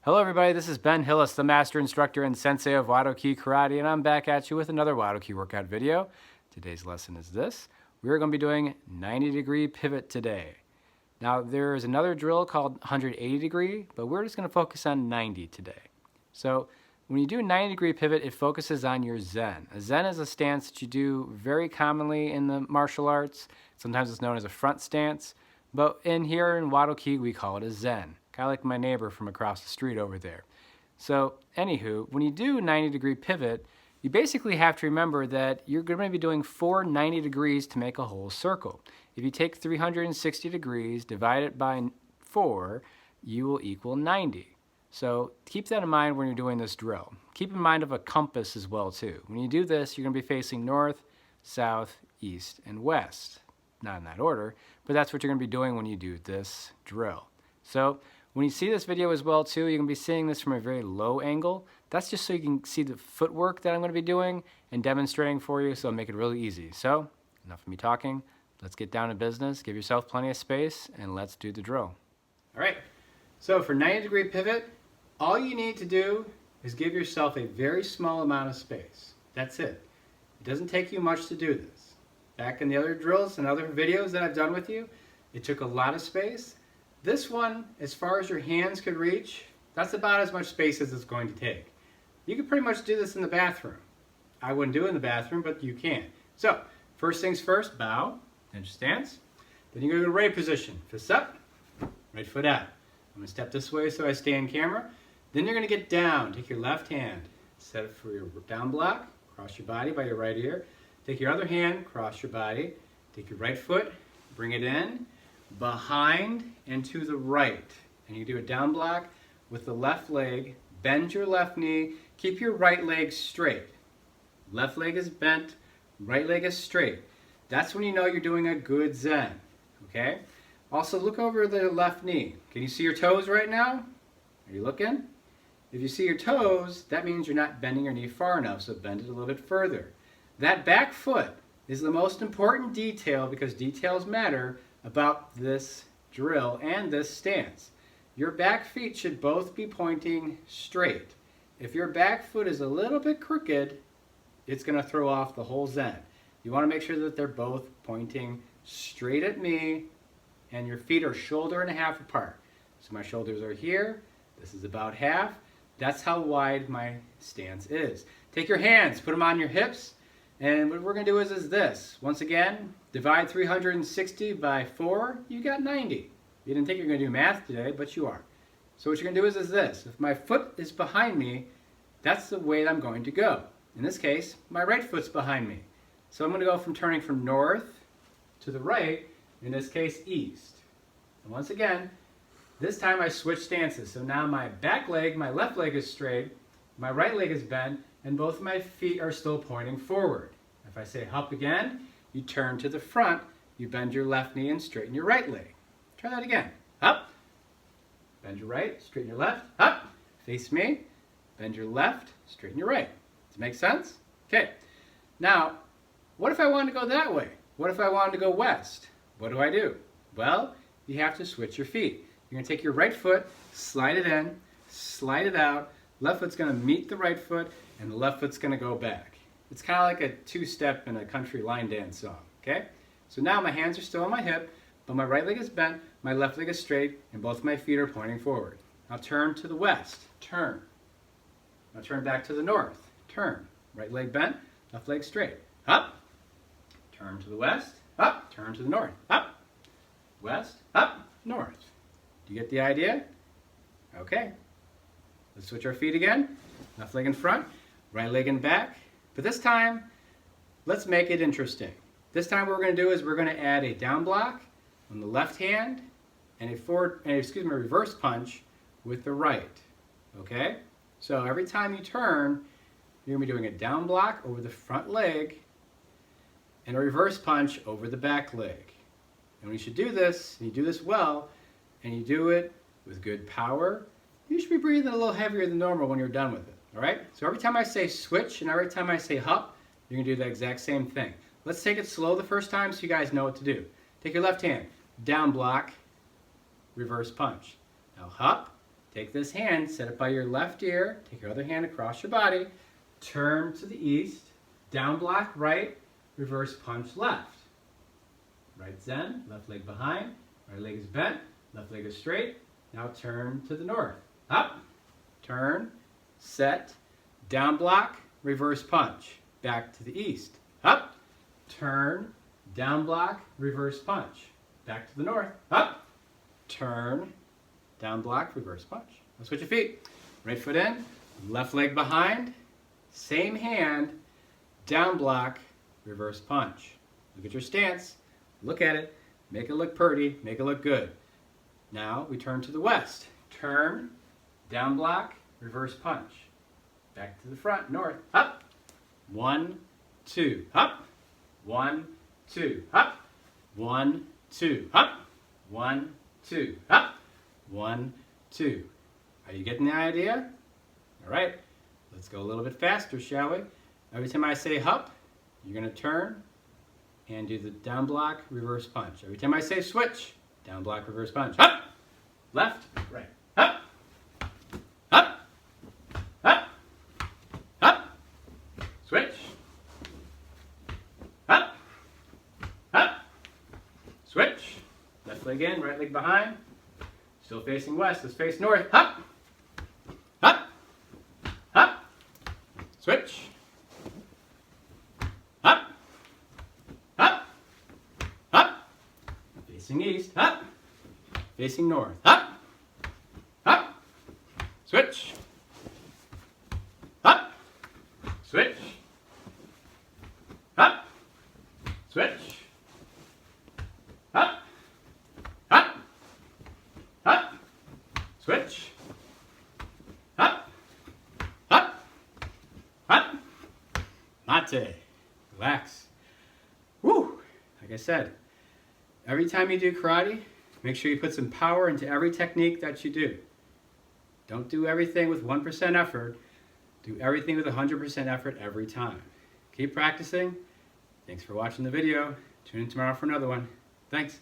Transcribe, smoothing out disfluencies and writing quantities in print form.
Hello everybody, this is Ben Hillis, the Master Instructor and Sensei of Wado Ki Karate, and I'm back at you with another Wado Ki workout video. Today's lesson is this. We're going to be doing 90-degree pivot today. Now there's another drill called 180 degree, but we're just going to focus on 90 today. So when you do a 90-degree pivot, it focuses on your Zen. A Zen is a stance that you do very commonly in the martial arts. Sometimes it's known as a front stance, but here in Wado Ki we call it a Zen. Kind of like my neighbor from across the street over there. So anywho, when you do a 90-degree pivot, you basically have to remember that you're going to be doing 4 90 degrees to make a whole circle. If you take 360 degrees, divide it by 4, you will equal 90. So keep that in mind when you're doing this drill. Keep in mind of a compass as well too. When you do this, you're going to be facing north, south, east, and west. Not in that order, but that's what you're going to be doing when you do this drill. So when you see this video as well too, you're going to be seeing this from a very low angle. That's just so you can see the footwork that I'm going to be doing and demonstrating for you, so I'll make it really easy. So enough of me talking. Let's get down to business. Give yourself plenty of space and let's do the drill. All right, so for 90-degree pivot, all you need to do is give yourself a very small amount of space. That's it. It doesn't take you much to do this. Back in the other drills and other videos that I've done with you, it took a lot of space. This one, as far as your hands could reach, that's about as much space as it's going to take. You can pretty much do this in the bathroom. I wouldn't do it in the bathroom, but you can. So, first things first, bow, then stance. Then you go to right position. Fists up, right foot out. I'm going to step this way so I stay in camera. Then you're going to get down. Take your left hand, set it for your down block, cross your body by your right ear. Take your other hand, cross your body. Take your right foot, bring it in, behind and to the right. And you do a down block with the left leg, bend your left knee, keep your right leg straight. Left leg is bent, right leg is straight. That's when you know you're doing a good Zen, okay? Also look over the left knee. Can you see your toes right now? Are you looking? If you see your toes, that means you're not bending your knee far enough, so bend it a little bit further. That back foot is the most important detail because details matter about this drill and this stance. Your back feet should both be pointing straight. If your back foot is a little bit crooked, it's going to throw off the whole Zen. You want to make sure that they're both pointing straight at me and your feet are shoulder and a half apart. So my shoulders are here, this is about half. That's how wide my stance is. Take your hands, put them on your hips, and what we're going to do is this. Once again, divide 360 by 4, you got 90. You didn't think you were going to do math today, but you are. So what you're going to do is this. If my foot is behind me, that's the way I'm going to go. In this case, my right foot's behind me. So I'm going to go from turning from north to the right, in this case east. And once again, this time I switch stances. So now my back leg, my left leg is straight, my right leg is bent, and both of my feet are still pointing forward. If I say hop again, you turn to the front, you bend your left knee and straighten your right leg. Try that again. Up, bend your right, straighten your left, up, face me, bend your left, straighten your right. Does it make sense? Okay. Now, what if I wanted to go that way? What if I wanted to go west? What do? Well, you have to switch your feet. You're going to take your right foot, slide it in, slide it out, left foot's going to meet the right foot, and the left foot's going to go back. It's kind of like a two-step in a country line dance song, okay? So now my hands are still on my hip, but my right leg is bent, my left leg is straight, and both my feet are pointing forward. Now turn to the west, turn. Now turn back to the north, turn. Right leg bent, left leg straight. Up, turn to the west, up, turn to the north, up, west, up, north. Do you get the idea? Okay. Let's switch our feet again. Left leg in front, right leg in back. But this time, let's make it interesting. This time what we're going to do is we're going to add a down block on the left hand and a reverse punch with the right. Okay? So every time you turn, you're going to be doing a down block over the front leg and a reverse punch over the back leg. And when you should do this, and you do this well, and you do it with good power, you should be breathing a little heavier than normal when you're done with it. All right? So every time I say switch and every time I say hop, you're going to do the exact same thing. Let's take it slow the first time so you guys know what to do. Take your left hand, down block, reverse punch. Now hop, take this hand, set it by your left ear, take your other hand across your body, turn to the east, down block right, reverse punch left. Right zen, left leg behind, right leg is bent, left leg is straight. Now turn to the north. Up, turn, set, down block, reverse punch. Back to the east. Up, turn, down block, reverse punch. Back to the north. Up, turn, down block, reverse punch. Now switch your feet. Right foot in, left leg behind, same hand, down block, reverse punch. Look at your stance. Look at it. Make it look pretty. Make it look good. Now we turn to the west. Turn, down block, reverse punch. Back to the front, north. Up. 1, 2. Up. 1, 2. Up. 1, 2. Up. 1, 2. Up. 1, 2. Are you getting the idea? All right. Let's go a little bit faster, shall we? Every time I say hup, you're going to turn and do the down block, reverse punch. Every time I say switch, down block, reverse punch. Up, left, right. Up, up, up, up, switch. Up, up, switch. Left leg in, right leg behind. Still facing west, let's face north. Up, up, up, switch. Facing east, up, facing north, up, up, switch, up, switch, up, switch, up, up, up, switch, up, up, up, mate, relax. Woo, like I said, every time you do karate, make sure you put some power into every technique that you do. Don't do everything with 1% effort. Do everything with 100% effort every time. Keep practicing. Thanks for watching the video. Tune in tomorrow for another one. Thanks.